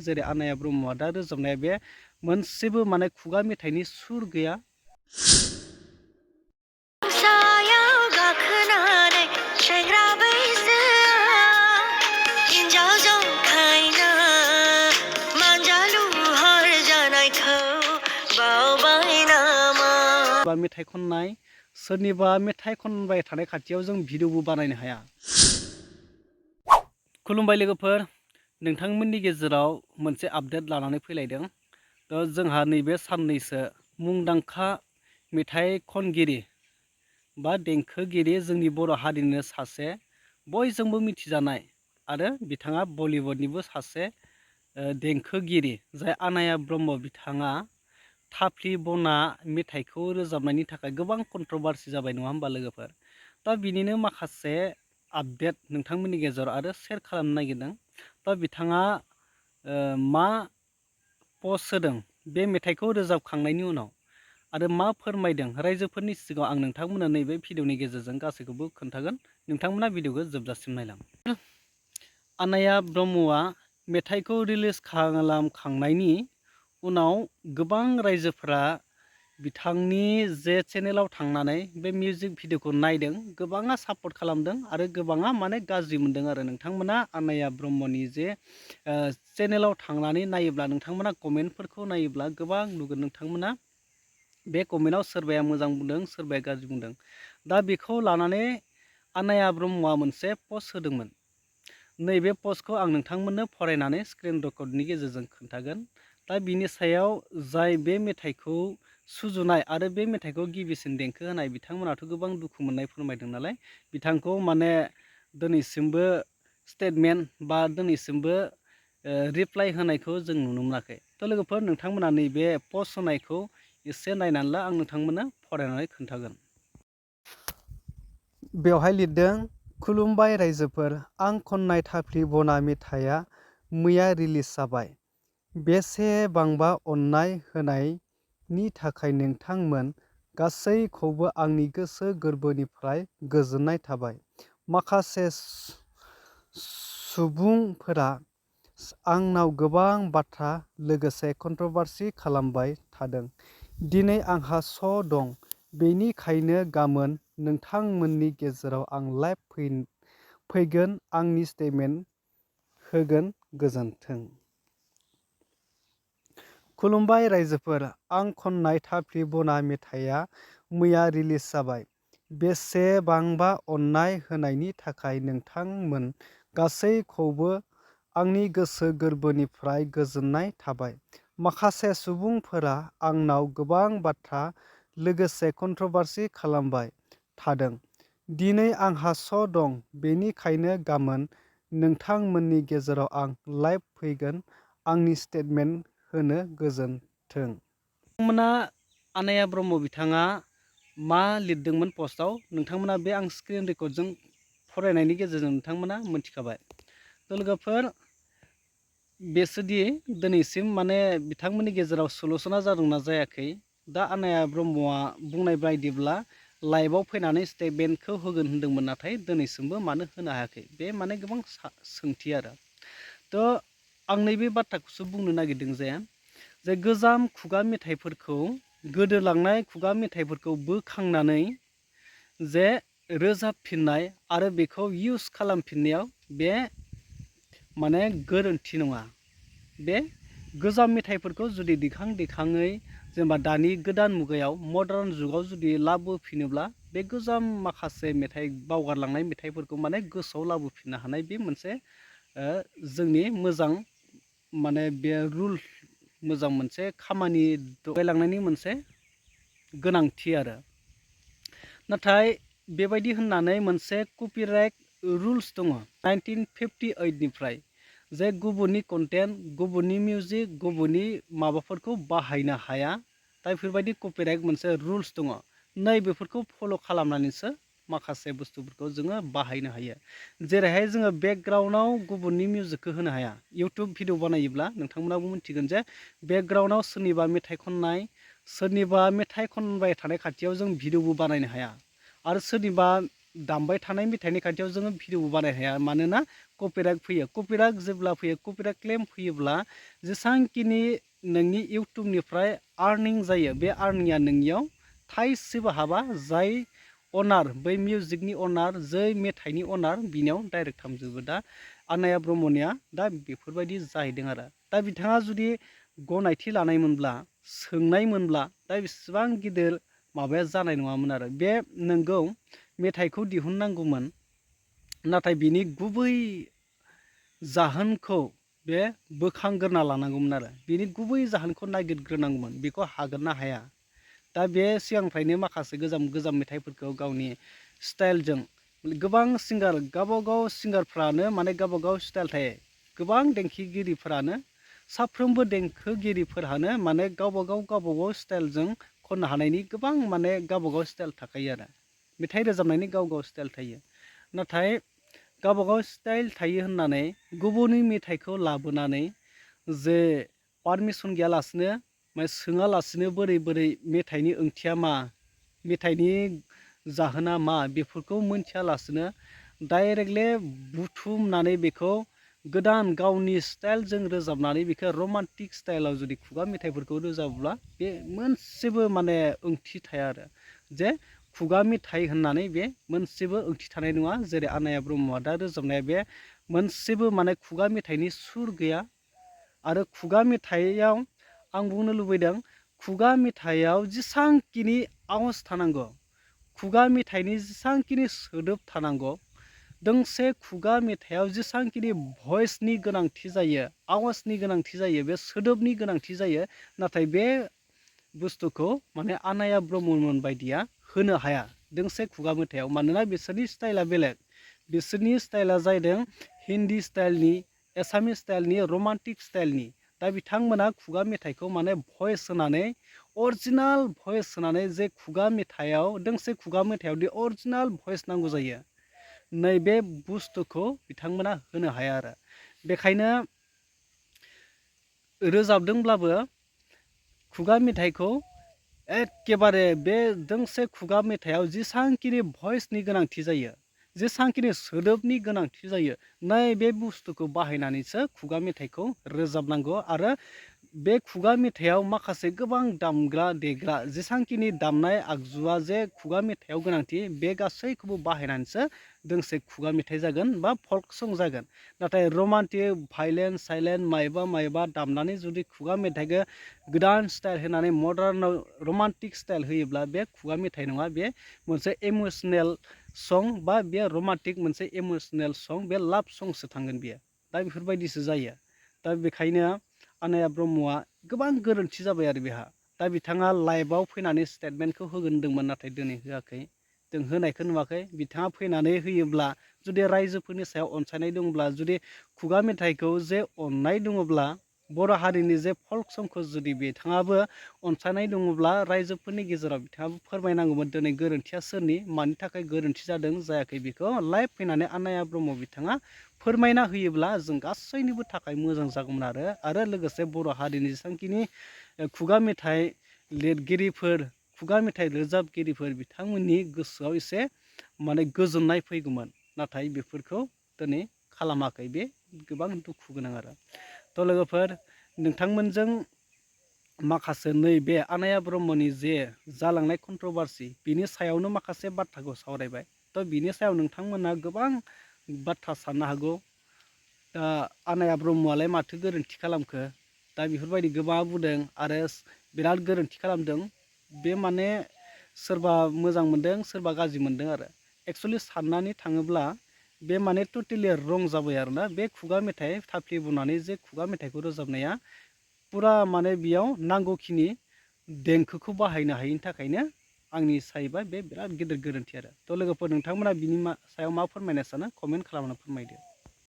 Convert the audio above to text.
जेरै आनाया ब्रह्मआ दा रोजाबनाया बे मोनसेबो माने खुगा मेथाइनि सुर गैया। मेथाइ खननाय सोरनिबा मेथाइ खनबाय थानाय खाथियाव जों भिडिअबो बानायनो हाया। खुलुमबाय लोगोफोर, नोंथांमोननि गेजेराव मोनसे आपडेट लानानै फैलायदों। जोंहा नैबे साननैसो मुंदांखा मेथाइ खनगिरि बा देंखोगिरि जोंनि बर' हारिनिनो सासे बयजोंबो मिथिजानाय आरो बिथाङा बलिउडनिबो सासे देंखोगिरि जाय आनाया ब्रह्म, बिथाङा थाफ्लि बना मेथाइखौ रोजाबनायनि थाखाय गोबां कन्ट्रभार्सि जाबाय नङा होमबा लोगोफोर। दा बिनिनो माखासे आपडेट नोंथांमोननि गेजेराव आरो शेयार खालामनो नागिरदों। दा बिथाङा मा पस्ट होदों बे मेथाइखौ रोजाबखांनायनि उनाव आरो मा फोरमायदों रायजोफोरनि सिगाङाव आं नोंथांमोननो नैबे भिडिअनि गेजेरजों गासैखौबो खोन्थागोन। नोंथांमोना भिडिअखौ जोबजासिम नायलां। आनाया ब्रह्मआ मेथाइखौ रिलिज खालामखांनायनि उनाव गोबां रायजोफोरा बिथांनि जे चेनेलाव थांनानै बे मिउजिक भिडिअखौ नायदों, गोबाङा सापर्ट खालामदों आरो गोबाङा माने गाज्रि मोनदों आरो। नोंथांमोना आनाया ब्रह्मनि जे चेनेलाव थांनानै नायोब्ला नोंथांमोना कमेन्टफोरखौ नायोब्ला गोबां नुगोन। नोंथांमोना बे कमेन्टआव सोरबाया मोजां बुंदों, सोरबाया गाज्रि बुंदों। दा बेखौ लानानै आनाया ब्रह्मआ मोनसे पस्ट होदोंमोन। नैबे पस्टखौ आं नोंथांमोननो फरायनानै स्क्रिन रेकर्डनि गेजेरजों खोन्थागोन। दा बिनि सायाव जाय बे मेथाइखौ सुजुनाय आरो बे मेथाइखौ गिबिसिन देंखो होनाय बिथांमोनाथ' गोबां दुखु मोननाय फोरमायदों नालाय, बिथांखौ माने दिनैसिमबो स्टेटमेन्ट बा दिनैसिमबो रिप्लाइ होनायखौ जों नुनो मोनाखै। थ' लोगोफोर, नोंथांमोना नैबे पस्ट होनायखौ एसे नायनानै ला, आं नोंथांमोननो फरायनानै खोन्थागोन। बेवहाय लिरदों, खुलुमबाय रायजोफोर, आं खननाय थाफ्लि बना मेथाइया मैया रिलिज जाबाय। बेसेबांबा अननाय होनायनि थाखाय नोंथांमोन गासैखौबो आंनि गोसो गोरबोनिफ्राय गोजोननाय थाबाय। माखासे सुबुंफोरा आंनाव गोबां बाथ्रा लोगोसे कन्ट्रभार्सि खालामबाय थादों। दिनै आंहा श' दं, बेनिखायनो गाबोन नोंथांमोननि गेजेराव आं लाइभ फैगोन, आंनि स्टेटमेन्ट होगोन। गोजोन्थों। खुलुमबाय रायजोफोर, आं खननाय थाफ्लि बना मेथाइया मैया रिलिज जाबाय। बेसेबांबा अननाय होनायनि थाखाय नोंथांमोन गासैखौबो आंनि गोसो गोरबोनिफ्राय गोजोननाय थाबाय। माखासे सुबुंफोरा आंनाव गोबां बाथ्रा लोगोसे कन्ट्रभार्सि खालामबाय थादों। दिनै आंहा श' दं, बेनिखायनो गाबोन नोंथांमोननि गेजेराव आं लाइभ फैगोन, आंनि स्टेटमेन्ट होनो गोजोन्थों। नोंथांमोना आनाया ब्रह्म बिथाङा मा लिरदोंमोन पस्टआव, नोंथांमोना बे आं स्क्रिन रेकर्डजों फरायनायनि गेजेरजों नोंथांमोना मोनथिखाबाय। लोगोफोर, बेसोदि दिनैसिम माने बिथांमोननि गेजेराव सलुसना जादोंना जायाखै। दा आनाया ब्रह्मआ बुंनाय बायदिब्ला लाइभआव फैनानै स्टेटमेन्टखौ होगोन होनदोंमोन, नाथाय दिनैसिमबो मानो होनो हायाखै, बे माने गोबां सोंथि आरो। थ' आं नैबे बाथ्राखौसो बुंनो नागिरदों जे गोजाम खुगा मेथाइफोरखौ, गोदोलांनाय खुगा मेथाइफोरखौ बोखांनानै जे रोजाबफिननाय आरो बेखौ इउस खालामफिननायाव बे माने गोरोन्थि नङा। बे गोजाम मेथाइफोरखौ जुदि दैखाङै जेनेबा दानि गोदान मुगायाव मडार्न जुगाव जुदि लाबोफिनोब्ला बे गोजाम माखासे मेथाइ, बावगारलांनाय मेथाइफोरखौ माने गोसोआव लाबोफिननो हानाय बे मोनसे जोंनि मोजां माने बे रुल, मोजां मोनसे खामानि दावगालांनायनि मोनसे गोनांथि आरो। नाथाय बेबायदि होननानै मोनसे कपिराइट रुल्स दङ 1958निफ्राय, जे गुबुननि कन्टेन्ट, गुबुननि मिउजिक, गुबुननि माबाफोरखौ बाहायनो हाया। दा बेफोरबायदि कपिराइट मोनसे रुल्स दङ। नै बेफोरखौ फल' खालामनानैसो माखासे बुस्थुफोरखौ जोङो बाहायनो हायो। जेरैहाय जोङो बेकग्राउन्डआव गुबुननि मिउजिकखौ होनो हाया। इउटुब भिडिअ बानायोब्ला नोंथांमोनाबो मिथिगोन जे बेकग्राउन्डआव सोरनिबा मेथाइ खननाय, सोरनिबा मेथाइ खनबाय थानाय खाथियाव जों भिडिअबो बानायनो हाया। आरो सोरनिबा दामबाय थानाय मेथाइनि खाथियाव जोङो भिडिअ बानायनो हाया, मानोना कपिराइट फैयो। कपिराइट जेब्ला फैयो, कपिराइट क्लेम फैयोब्ला जेसांखिनि नोंनि इउटुबनिफ्राय आर्निं जायो, बे आर्निंआ नोंनियाव थाइसेबो हाबा। जाय अनार, बै मिउजिकनि अनार, जै मेथाइनि अनार, बिनियाव डाइरेक्ट थांजोबो। दा आनाया ब्रह्मनिया दा बेफोरबायदि जाहैदों आरो। दा बिथाङा जुदि गनायथि लानायमोनब्ला, सोंनायमोनब्ला, दा बेसेबां गिदिर माबाया जानाय नङामोन आरो। बे नोंगौ मेथाइखौ दिहुननांगौमोन, नाथाय बिनि गुबै जाहोनखौ बे बोखांग्रोना लानांगौमोन आरो। बिनि गुबै जाहोनखौ नागिरग्रोनांगौमोन, बेखौ हागोन ना हाया। दा बे सिगांनिफ्रायनो माखासे गोजाम गोजाम मेथाइफोरखौ गावनि स्टाइलजों, गोबां सिंगार, गावबागाव सिंगारफ्रानो माने गावबागाव स्टाइल थायो। गोबां देंखोगिरिफोरानो, साफ्रोमबो देंखोगिरिफोरहानो माने गावबागाव स्टाइलजों खननो हानायनि गोबां माने गावबागाव स्टाइल थाखायो आरो। मेथाइ रोजाबनायनि गावबागाव स्टाइल थायो। नाथाय गावबागाव स्टाइल थायो होननानै गुबुननि मेथाइखौ लाबोनानै जे पारमिसन गैयालासिनो, माने सोङालासिनो बोरै बोरै मेथाइनि ओंथिया मा, मेथाइनि जाहोना मा, बेफोरखौ मोनथियालासिनो डाइरेक्टलि बुथुमनानै बेखौ गोदान गावनि स्टाइलजों रोजाबनानै बेखौ रमान्टिक स्टाइलाव जुदि खुगा मेथाइफोरखौ रोजाबोब्ला बे मोनसेबो माने ओंथि थाया आरो। जे खुगा मेथाइ होननानै बे मोनसेबो ओंथि थानाय नङा। जेरै आनाया ब्रह्मआ दा रोजाबनाया, बे मोनसेबो माने खुगा मेथाइनि सुर गैया। आरो खुगा मेथाइयाव आं बुंनो लुबैदों, खुगा मेथाइयाव जेसांखिनि आवाज थानांगौ, खुगा मेथाइनि जेसांखिनि सोदोब थानांगौ, दोंसे खुगा मेथाइयाव जेसांखिनि भइसनि गोनांथि जायो, आवाजनि गोनांथि जायो, बे सोदोबनि गोनांथि जायो, नाथाय बे बुस्थुखौ माने आनाया ब्रह्ममोन बायदिया होनो हाया दोंसे खुगा मेथाइयाव। मानोना बिसोरनि स्टाइला बेलेग। बिसोरनि स्टाइला जाहैदों हिन्दी स्टाइलनि, एसामिस स्टाइलनि, रमान्टिक स्टाइलनि। दा बिथांमोना खुगा मेथाइखौ माने भइस होनानै, अरिजिनाल भइस होनानै, जे खुगा मेथाइयाव, दोंसे खुगा मेथाइयाव दि अरिजिनाल भइस नांगौ जायो, नैबे बुस्थुखौ बिथांमोना होनो हाया आरो। बेखायनो रोजाबदोंब्लाबो खुगा मेथाइखौ एखेबारे बे दोंसे खुगा मेथाइयाव जेसांखिनि भइसनि गोनांथि जायो, जेसांखिनि सोदोबनि गोनांथि जायो, नै बे बुस्थुखौ बाहायनानैसो खुगा मेथाइखौ रोजाबनांगौ। आरो बे खुगा मेथाइयाव माखासे गोबां दामग्रा देग्रा, जेसांखिनि दामनाय आगजुआ जे खुगा मेथाइयाव गोनांथि, बे गासैखौबो बाहायनानैसो दोंसे खुगा मेथाइ जागोन बा फल्क सं जागोन। नाथाय रमान्टिक, भाइलेन्ट साइलेन्ट मायबा दामनानै जुदि खुगा मेथाइखौ गोदान स्टाइल होनानै मडार्न रमान्टिक स्टाइल होयोब्ला बे खुगा मेथाइ नङा, बे मोनसे इमोसनेल सं, बा बे रमान्टिक मोनसे इमोसनेल सं, बे लाभ संसो थांगोन बियो। दा बेफोरबायदिसो जायो। दा बेखायनो आनाया ब्रह्मआ गोबां गोरोन्थि जाबाय आरो बेहा। दा बिथाङा लाइभआव फैनानै स्टेटमेन्टखौ होगोन होनदोंमोन, नाथाय दिनै होआखै। जों होनायखौ नुवाखै। बिथाङा फैनानै होयोब्ला, जुदि रायजोफोरनि सायाव अनसायनाय दंब्ला, जुदि खुगा मेथाइखौ जे अननाय दङब्ला, बर' हारिनि जे फल्क संखौ जुदि बिथाङाबो अनसायनाय दङब्ला, रायजोफोरनि गेजेराव बिथाङाबो फोरमायनांगौमोन दिनै गोरोन्थिया सोरनि, मानि थाखाय गोरोन्थि जादों जायाखै, बेखौ लाइभ फैनानै आनाया ब्रह्म बिथाङा फोरमायना होयोब्ला जों गासैनिबो थाखाय मोजां जागौमोन आरो लोगोसे बर' हारिनि जेसांखिनि खुगा मेथाइ लिरगिरिफोर, खुगा मेथाइ रोजाबगिरिफोर, बिथांमोननि गोसोआव एसे माने गोजोननाय फैगौमोन। नाथाय बेफोरखौ दिनै खालामाखै। बे गोबां दुखु गोनां आरो। थ' लोगोफोर, नोंथांमोनजों माखासे नैबे आनाया ब्रह्मनि जे जालांनाय कन्ट्रभार्सि, बिनि सायावनो माखासे बाथ्राखौ सावरायबाय। थ' बिनि सायाव नोंथांमोना गोबां बाथ्रा साननो हागौ। दा आनाया ब्रह्मआलाय माथो गोरोन्थि खालामखो, दा बेफोरबायदि गोबाङा बुंदों आरो बिराद गोरोन्थि खालामदों। बे माने सोरबा मोजां मोनदों, सोरबा गाज्रि मोनदों आरो। एक्सुवेलि साननानै थाङोब्ला बे माने टटेलि रं जाबाय आरोना। बे खुगा मेथाइ थाफ्ले बुनानै जे खुगा मेथाइखौ रोजाबनाया पुरा माने बेयाव नांगौखिनि देंखोखौ बाहायनो हायैनि थाखायनो आंनि सायबा बे बिराद गिदिर गोरोन्थि आरो। थ' लोगोफोर, नोंथांमोना बिनि सायाव मा फोरमायनो सानो, कमेन्ट खालामना फोरमायदो।